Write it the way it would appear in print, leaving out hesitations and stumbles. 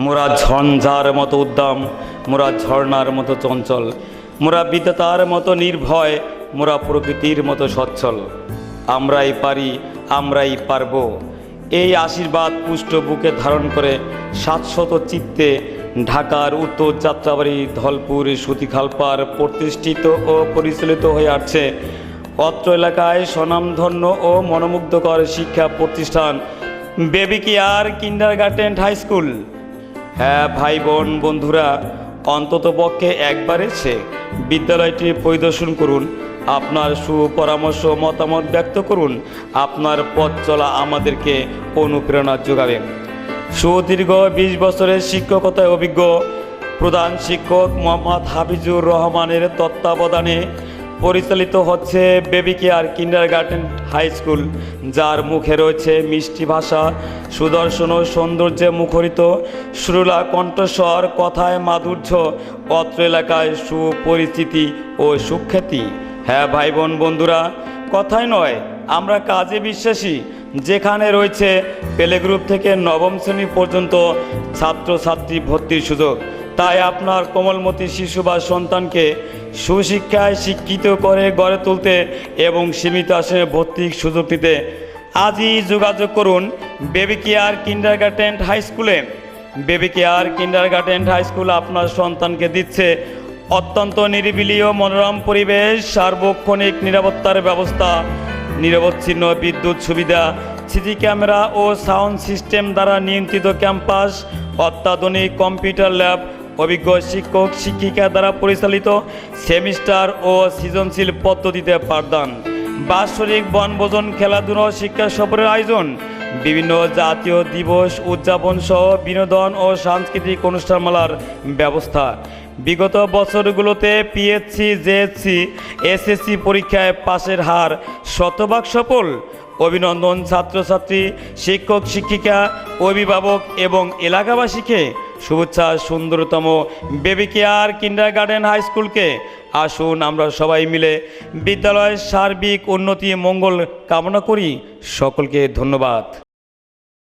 মোরা ঝঞ্ঝার মতো উদ্দাম, মোরা ঝর্ণার মতো চঞ্চল, মোরা বিধাতার মতো নির্ভয়, মোরা প্রকৃতির মতো সচ্ছল। আমরাই পারি, আমরাই পারব, এই আশীর্বাদ পুষ্ট বুকে ধারণ করে 700 চিত্তে ঢাকার উত্তর যাত্রাবাড়ি ধলপুর সুতিখালপার প্রতিষ্ঠিত ও পরিচালিত হয়ে আসছে অত্র এলাকায় স্বনামধন্য ও মনোমুগ্ধকর শিক্ষা প্রতিষ্ঠান baby care kindergarten high school. হ্যাঁ ভাই বোন বন্ধুরা, অন্ততপক্ষে একবার এসে বিদ্যালয়টি পরিদর্শন করুন, আপনার সুপরামর্শ মতামত ব্যক্ত করুন। আপনার পথ চলা আমাদেরকে অনুপ্রেরণা যোগাবে। সুদীর্ঘ 20 বছরের শিক্ষকতায় অভিজ্ঞ প্রধান শিক্ষক মোহাম্মদ হাফিজুর রহমানের তত্ত্বাবধানে পরিচালিত হচ্ছে baby care kindergarten high school, যার মুখে রয়েছে মিষ্টি ভাষা, সুদর্শন ও সৌন্দর্যে মুখরিত সুরলা কণ্ঠস্বর, কথায় মাধুর্য, অত্র এলাকায় সুপরিচিতি ও সুখ্যাতি। হ্যাঁ ভাই বোন বন্ধুরা, কথাই নয়, আমরা কাজে বিশ্বাসী। যেখানে রয়েছে প্লে গ্রুপ থেকে নবম শ্রেণী পর্যন্ত ছাত্রছাত্রী ভর্তির সুযোগ, তাই আপনার কোমলমতি শিশু বা সন্তানকে সুশিক্ষায় শিক্ষিত করে গড়ে তুলতে এবং সীমিত আসনে ভর্তির সুযোগ দিতে আজই যোগাযোগ করুন বেবি কেয়ার কিন্ডারগার্টেন হাই স্কুলে। Baby care kindergarten high school আপনার সন্তানকে দিচ্ছে অত্যন্ত নিরিবিলি ও মনোরম পরিবেশ, সার্বক্ষণিক নিরাপত্তার ব্যবস্থা, নিরবচ্ছিন্ন বিদ্যুৎ সুবিধা, সিসি ক্যামেরা ও সাউন্ড সিস্টেম দ্বারা নিয়ন্ত্রিত ক্যাম্পাস, অত্যাধুনিক কম্পিউটার ল্যাব, অভিজ্ঞ শিক্ষক শিক্ষিকা দ্বারা পরিচালিত সেমিস্টার ও সৃজনশীল পদ্ধতিতে পাঠদান, বাৎসরিক বনভোজন, খেলাধুলা, শিক্ষা সফরের আয়োজন, বিভিন্ন জাতীয় দিবস উদযাপন সহ বিনোদন ও সাংস্কৃতিক অনুষ্ঠানমালার ব্যবস্থা। বিগত বছরগুলোতে পিএসসি, জেএসসি, এসএসসি পরীক্ষায় পাশের হার শতভাগ সফল। অভিনন্দন ছাত্রছাত্রী, শিক্ষক শিক্ষিকা, অভিভাবক এবং এলাকাবাসীকে শুভেচ্ছা সুন্দরতম বেবি কেয়ার কিন্ডারগার্টেন হাই স্কুলকে। আসুন আমরা সবাই মিলে বিদ্যালয়ের সার্বিক উন্নতি মঙ্গল কামনা করি। সকলকে ধন্যবাদ।